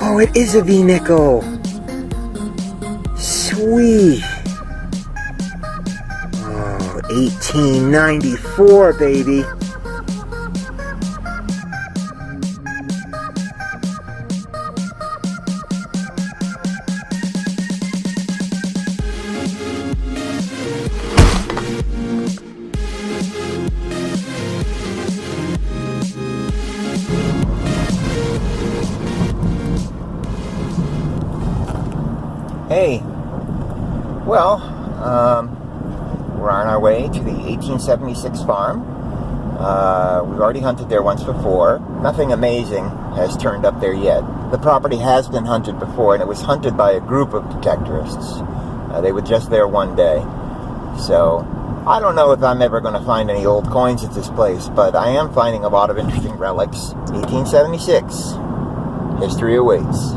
Oh, it is a V-nickel. Sweet. Oh, 1894, baby. Hey, well, we're on our way to the 1876 farm. We've already hunted there once before. Nothing amazing has turned up there yet. The property has been hunted before, and it was hunted by a group of detectorists. They were just there one day. So, I don't know if I'm ever going to find any old coins at this place, but I am finding a lot of interesting relics. 1876. History awaits.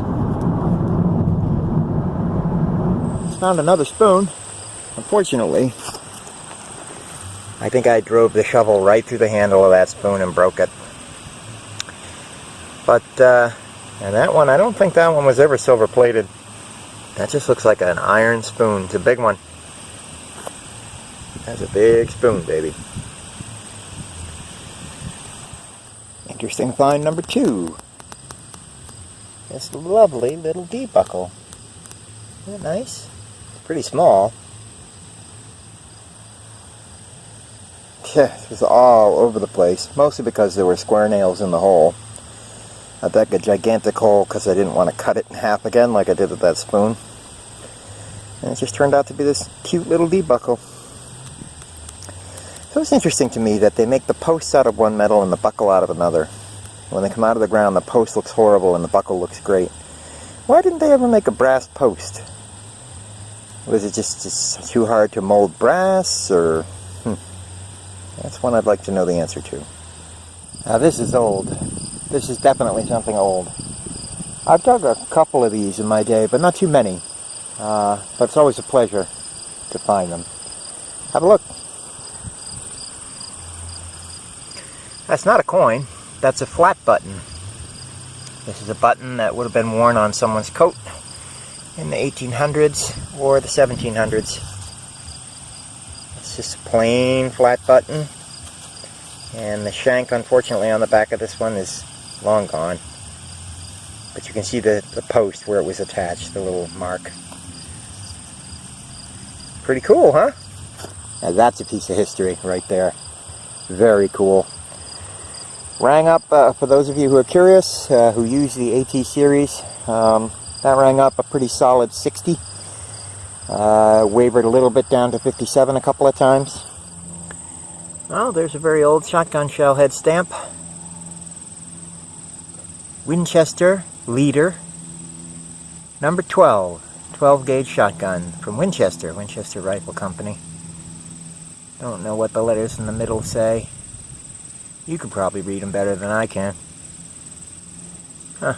Found another spoon. Unfortunately, I think I drove the shovel right through the handle of that spoon and broke it. But, and that one, I don't think that one was ever silver plated. That just looks like an iron spoon. It's a big one. That's a big spoon, baby. Interesting find number 2. This lovely little D-buckle. Isn't that nice? Pretty small. Yeah, it was all over the place, mostly because there were square nails in the hole. I dug a gigantic hole because I didn't want to cut it in half again like I did with that spoon. And it just turned out to be this cute little D-buckle. So it's interesting to me that they make the posts out of one metal and the buckle out of another. When they come out of the ground, the post looks horrible and the buckle looks great. Why didn't they ever make a brass post? Was it just too hard to mold brass, or... That's one I'd like to know the answer to. Now this is old. This is definitely something old. I've dug a couple of these in my day, but not too many. But it's always a pleasure to find them. Have a look. That's not a coin. That's a flat button. This is a button that would have been worn on someone's coat in the 1800s or the 1700s. It's just a plain flat button, and the shank, unfortunately, on the back of this one is long gone, but you can see the post where it was attached, the little mark. Pretty cool, huh? Now that's a piece of history right there. Very cool. Rang up, for those of you who are curious, who use the AT series, that rang up a pretty solid 60. Wavered a little bit down to 57 a couple of times. Well, there's a very old shotgun shell head stamp. Winchester Leader, number 12. 12-gauge shotgun from Winchester Rifle Company. Don't know what the letters in the middle say. You could probably read them better than I can. Huh.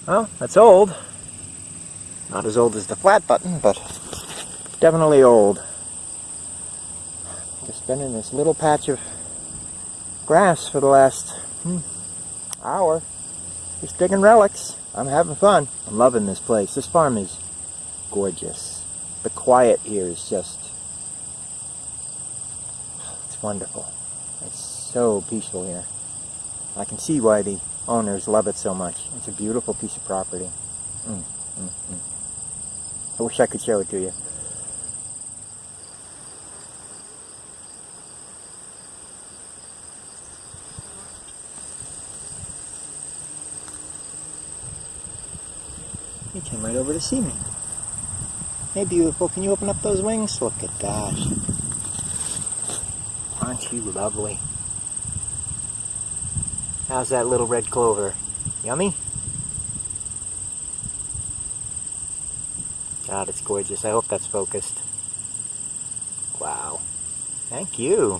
Well, that's old. Not as old as the flat button, but definitely old. Just been in this little patch of grass for the last hour. Just digging relics. I'm having fun. I'm loving this place. This farm is gorgeous. The quiet here is just... it's wonderful. It's so peaceful here. I can see why the owners love it so much. It's a beautiful piece of property. I wish I could show it to you. He came right over to see me. Hey, beautiful, can you open up those wings? Look at that. Aren't you lovely? How's that little red clover? Yummy? God, it's gorgeous. I hope that's focused. Wow. Thank you.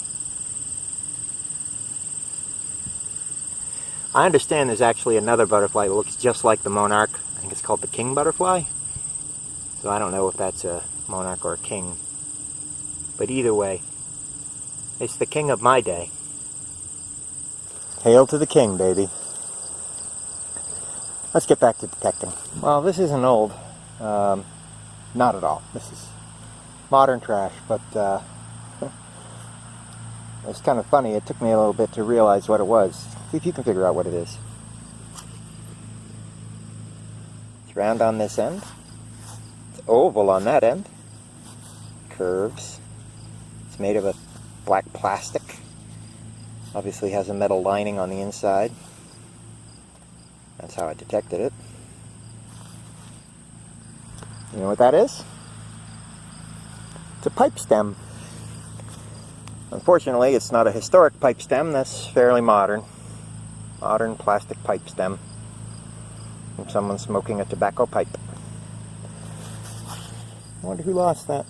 I understand there's actually another butterfly that looks just like the monarch. I think it's called the king butterfly. So I don't know if that's a monarch or a king. But either way, it's the king of my day. Hail to the king, baby. Let's get back to detecting. Well, this isn't old. Not at all. This is modern trash, but it's kind of funny. It took me a little bit to realize what it was. See if you can figure out what it is. It's round on this end. It's oval on that end. Curves. It's made of a black plastic. Obviously has a metal lining on the inside. That's how I detected it. You know what that is? It's a pipe stem. Unfortunately, it's not a historic pipe stem. That's fairly modern. Modern plastic pipe stem from someone smoking a tobacco pipe. I wonder who lost that.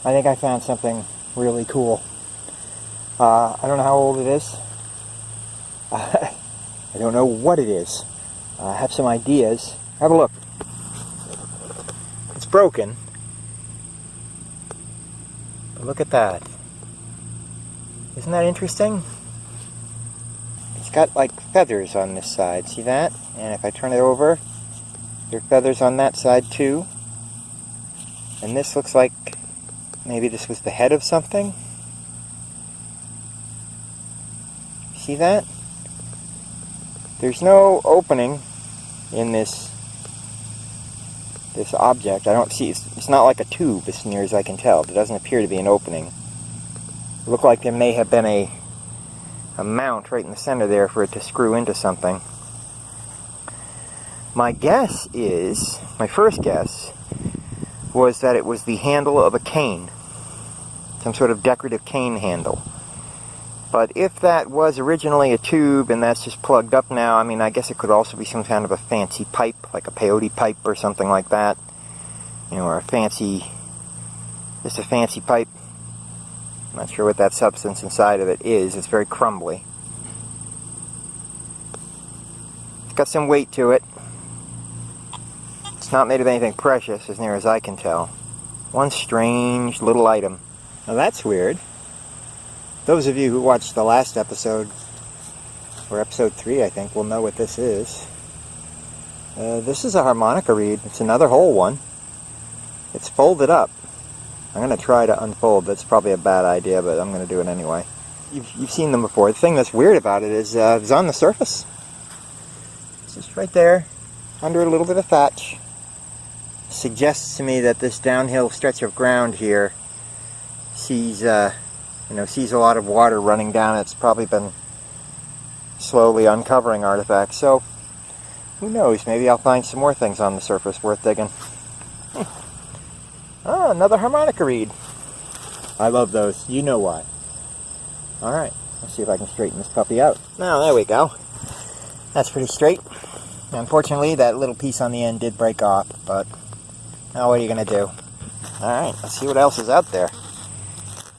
I think I found something really cool. I don't know how old it is. I don't know what it is. I have some ideas. Have a look. It's broken. But look at that. Isn't that interesting? It's got like feathers on this side. See that? And if I turn it over, there are feathers on that side too. And this looks like maybe this was the head of something. See that? There's no opening in this object. I don't see, it's not like a tube as near as I can tell. There doesn't appear to be an opening. It looked like there may have been a mount right in the center there for it to screw into something. My first guess was that it was the handle of a cane. Some sort of decorative cane handle. But if that was originally a tube and that's just plugged up now, I mean, I guess it could also be some kind of a fancy pipe, like a peyote pipe or something like that. You know, or just a fancy pipe. I'm not sure what that substance inside of it is. It's very crumbly. It's got some weight to it. It's not made of anything precious, as near as I can tell. One strange little item. Now that's weird. Those of you who watched the last episode, or episode 3 I think, will know what this is. This is a harmonica reed. It's another whole one. It's folded up. I'm going to try to unfold. That's probably a bad idea, but I'm going to do it anyway. You've seen them before. The thing that's weird about it is it's on the surface. It's just right there, under a little bit of thatch. Suggests to me that this downhill stretch of ground here sees a lot of water running down. It's probably been slowly uncovering artifacts. So, who knows? Maybe I'll find some more things on the surface worth digging. Oh, another harmonica reed. I love those. You know why. Alright, let's see if I can straighten this puppy out. Now, there we go. That's pretty straight. Unfortunately, that little piece on the end did break off, but now what are you going to do? Alright, let's see what else is out there.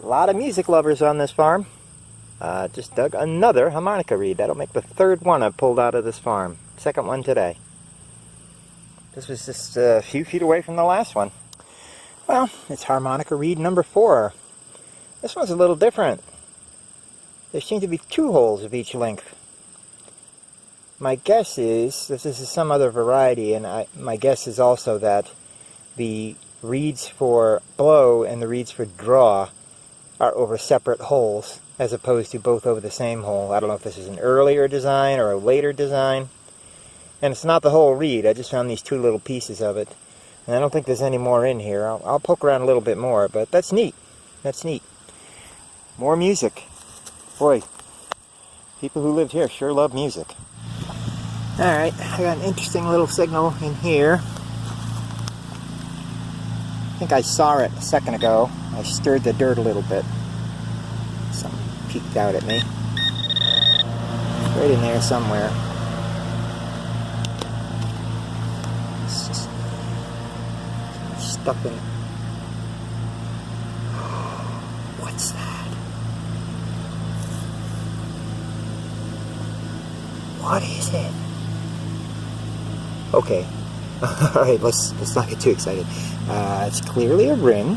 A lot of music lovers on this farm. Just dug another harmonica reed. That'll make the third one I've pulled out of this farm. Second one today. This was just a few feet away from the last one. Well, it's harmonica reed number 4. This one's a little different. There seem to be 2 holes of each length. My guess is this is some other variety, and my guess is also that the reeds for blow and the reeds for draw are over separate holes, as opposed to both over the same hole. I don't know if this is an earlier design or a later design. And it's not the whole reed. I just found these 2 little pieces of it. And I don't think there's any more in here. I'll poke around a little bit more, but that's neat. That's neat. More music. Boy, people who lived here sure love music. Alright, I got an interesting little signal in here. I think I saw it a second ago. I stirred the dirt a little bit. Something peeked out at me. Right in there somewhere. It's just stuck in. What's that? What is it? Okay. Alright, let's not get too excited. It's clearly a ring.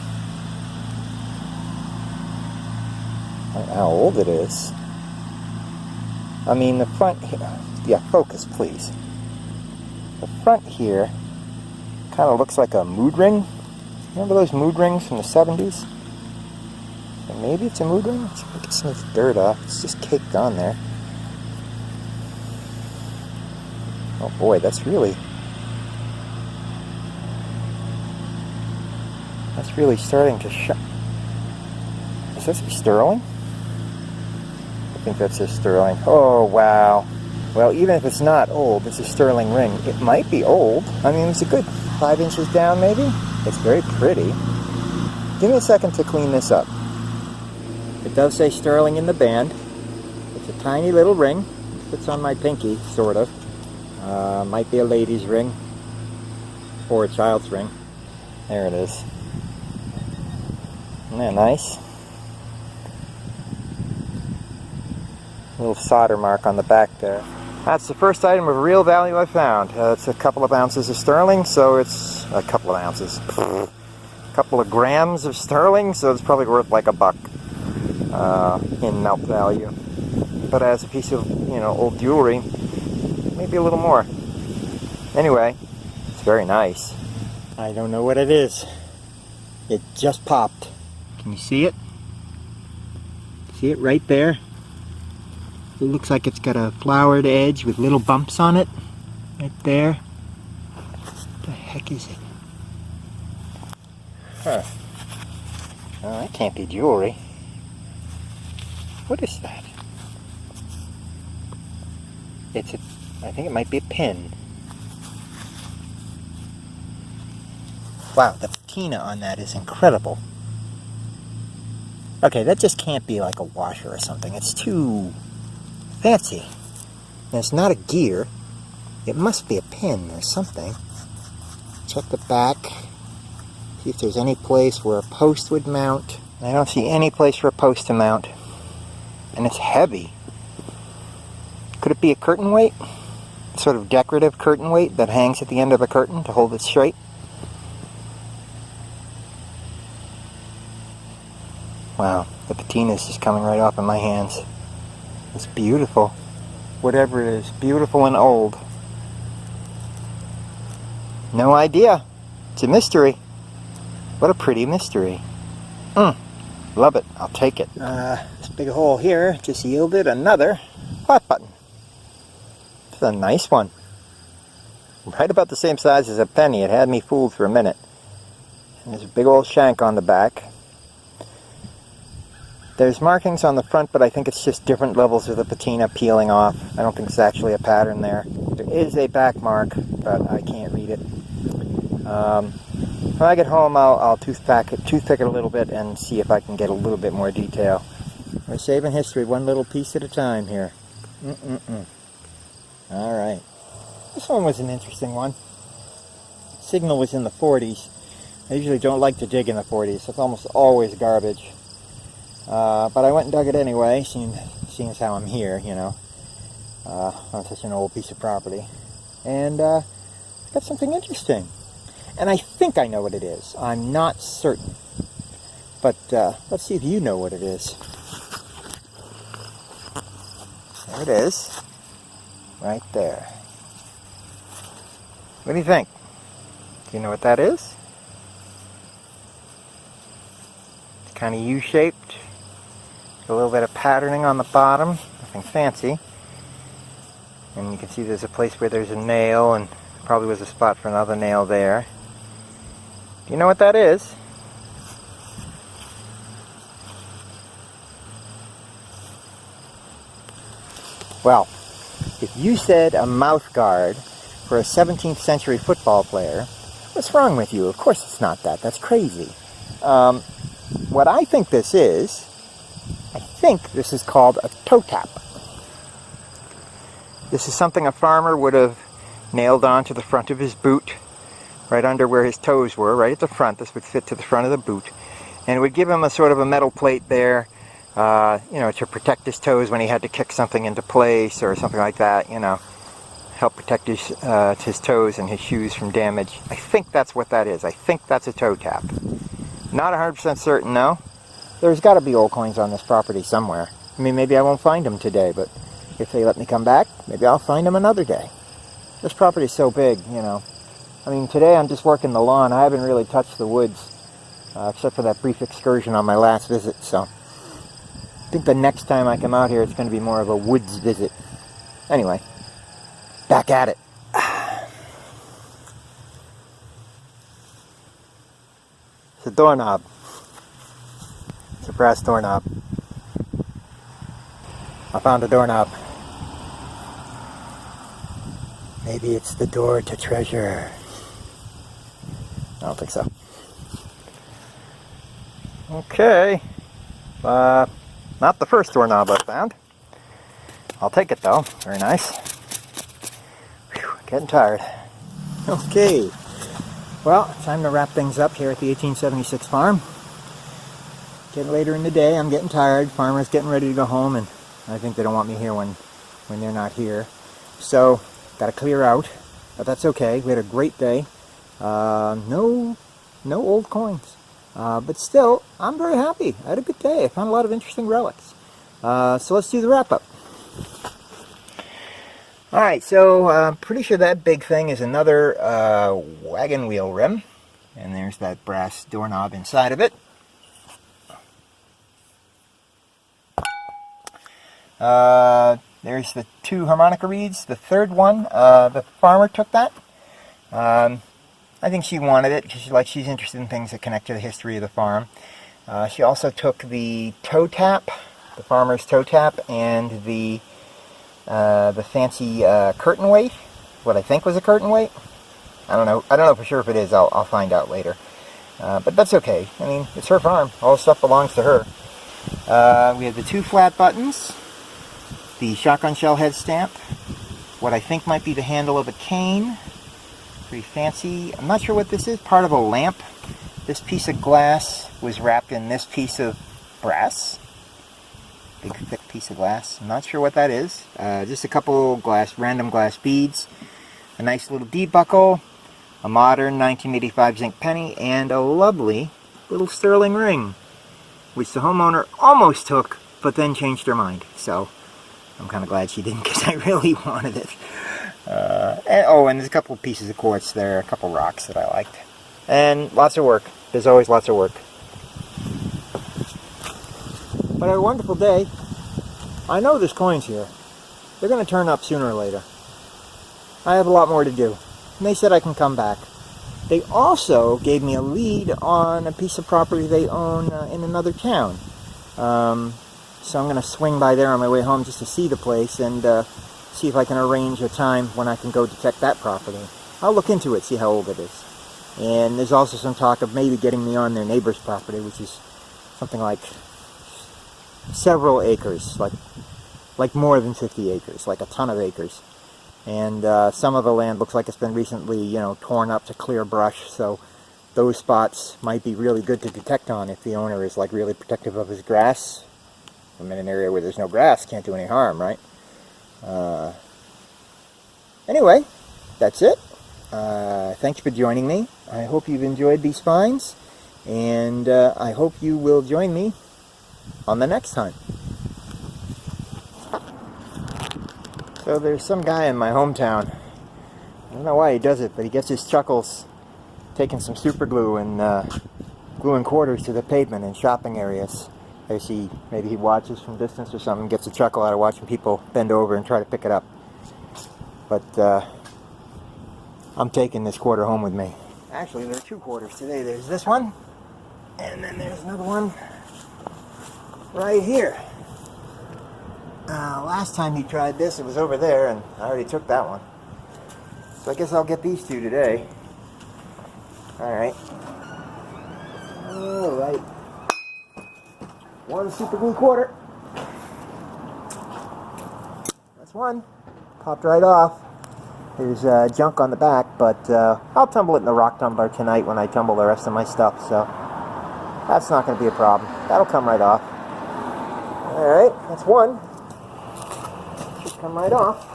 I don't know how old it is. I mean, the front here. Yeah, focus, please. The front here kind of looks like a mood ring. Remember those mood rings from the 70s? And maybe it's a mood ring? Let's get some of the dirt off. It's just caked on there. Oh boy, that's really starting to show. Is this a sterling? I think that's a sterling. Oh wow. Well, even if it's not old, it's a sterling ring. It might be old. I mean, it's a good 5 inches down maybe. It's very pretty. Give me a second to clean this up. It does say sterling in the band. It's a tiny little ring. It fits on my pinky, sort of. Might be a lady's ring or a child's ring. There it is. Isn't that nice? A little solder mark on the back there. That's the first item of real value I found. It's a couple of ounces of sterling, so it's a couple of ounces. A couple of grams of sterling, so it's probably worth like $1 in melt value. But as a piece of, old jewelry, maybe a little more. Anyway, it's very nice. I don't know what it is. It just popped. Can you see it? See it right there? It looks like it's got a flowered edge with little bumps on it. Right there. What the heck is it? Huh. Oh, that can't be jewelry. What is that? I think it might be a pin. Wow, the patina on that is incredible. Okay, that just can't be like a washer or something. It's too fancy. And it's not a gear. It must be a pin or something. Check the back. See if there's any place where a post would mount. I don't see any place for a post to mount. And it's heavy. Could it be a curtain weight? Sort of decorative curtain weight that hangs at the end of the curtain to hold it straight? Wow, the patina is just coming right off in my hands. It's beautiful. Whatever it is, beautiful and old. No idea. It's a mystery. What a pretty mystery. Love it. I'll take it. This big hole here just yielded another hot button. It's a nice one. Right about the same size as a penny. It had me fooled for a minute. And there's a big old shank on the back. There's markings on the front, but I think it's just different levels of the patina peeling off. I don't think it's actually a pattern there. There is a back mark, but I can't read it. When I get home, I'll toothpick it a little bit and see if I can get a little bit more detail. We're saving history one little piece at a time here. Alright. This one was an interesting one. Signal was in the 40s. I usually don't like to dig in the 40s. It's almost always garbage. But I went and dug it anyway, seeing as how I'm here, on such an old piece of property. And it's got something interesting. And I think I know what it is. I'm not certain. But let's see if you know what it is. There it is. Right there. What do you think? Do you know what that is? It's kind of U-shaped. A little bit of patterning on the bottom. Nothing fancy. And you can see there's a place where there's a nail, and probably was a spot for another nail there. Do you know what that is? Well, if you said a mouth guard for a 17th century football player, What's wrong with you? Of course it's not that. That's crazy. What I think this is, I think this is called a toe tap. This is something a farmer would have nailed onto the front of his boot, right under where his toes were, right at the front. This would fit to the front of the boot. And it would give him a sort of a metal plate there, you know, to protect his toes when he had to kick something into place or something like that, you know. Help protect his toes and his shoes from damage. I think that's what that is. I think that's a toe tap. Not 100% certain, no. There's got to be old coins on this property somewhere. I mean, maybe I won't find them today, but if they let me come back, maybe I'll find them another day. This property's so big, you know. I mean, today I'm just working the lawn. I haven't really touched the woods, except for that brief excursion on my last visit, so I think the next time I come out here, it's going to be more of a woods visit. Anyway. Back at it. It's a doorknob. It's a brass doorknob. I found a doorknob. Maybe it's the door to treasure. I don't think so. Okay. Not the first doorknob I found. I'll take it though. Very nice. Getting tired. Okay. Well, time to wrap things up here at the 1876 farm. Getting later in the day. I'm getting tired. Farmer's getting ready to go home, and I think they don't want me here when they're not here. So, got to clear out. But that's okay. We had a great day. No old coins. But still, I'm very happy. I had a good day. I found a lot of interesting relics. So let's do the wrap-up. Alright, so I'm pretty sure that big thing is another wagon wheel rim. And there's that brass doorknob inside of it. There's the 2 harmonica reeds. The third one, the farmer took that. I think she wanted it because she's interested in things that connect to the history of the farm. She also took the toe tap, the farmer's toe tap, and the fancy curtain weight, what I think was a curtain weight. I don't know for sure if it is. I'll find out later. But that's okay. I mean, it's her farm. All the stuff belongs to her. We have the 2 flat buttons, the shotgun shell head stamp, what I think might be the handle of a cane. Pretty fancy. I'm not sure what this is. Part of a lamp. This piece of glass was wrapped in this piece of brass. Big thick piece of glass. I'm not sure what that is. Just a couple random glass beads, a nice little D buckle, a modern 1985 zinc penny, and a lovely little sterling ring, which the homeowner almost took, but then changed her mind. So I'm kind of glad she didn't, because I really wanted it. And there's a couple pieces of quartz there, a couple rocks that I liked, and lots of work. There's always lots of work. But a wonderful day. I know there's coins here. They're going to turn up sooner or later. I have a lot more to do. And they said I can come back. They also gave me a lead on a piece of property they own in another town. So I'm going to swing by there on my way home just to see the place and see if I can arrange a time when I can go detect that property. I'll look into it, see how old it is. And there's also some talk of maybe getting me on their neighbor's property, which is something like several acres, like more than 50 acres, like a ton of acres. And some of the land looks like it's been recently, you know, torn up to clear brush, so those spots might be really good to detect on if the owner is like really protective of his grass. I'm in an area where there's no grass, can't do any harm, right? Anyway, that's it. Thanks for joining me. I hope you've enjoyed these finds, and I hope you will join me on the next time. So there's some guy in my hometown. I don't know why he does it, but he gets his chuckles taking some super glue and gluing quarters to the pavement in shopping areas. Maybe he watches from distance or something, gets a chuckle out of watching people bend over and try to pick it up. But I'm taking this quarter home with me. Actually, there are 2 quarters today. There's this one, and then there's another one right here. Last time he tried this, it was over there, and I already took that one. So I guess I'll get these 2 today. Alright. Alright. 1 super glue quarter. That's one. Popped right off. There's junk on the back, but I'll tumble it in the rock tumbler tonight when I tumble the rest of my stuff, so that's not going to be a problem. That'll come right off. Alright, that's one. Should come right off.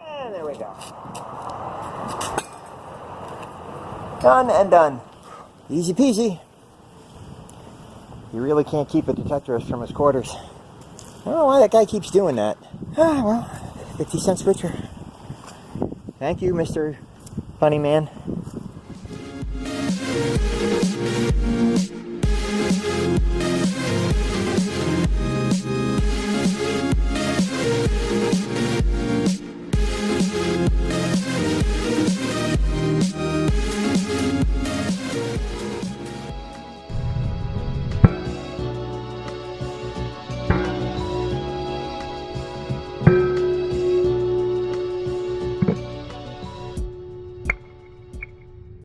And there we go. Done and done. Easy peasy. You really can't keep a detectorist from his quarters. I don't know why that guy keeps doing that. Ah, well, 50 cents richer. Thank you, Mr. Funny Man.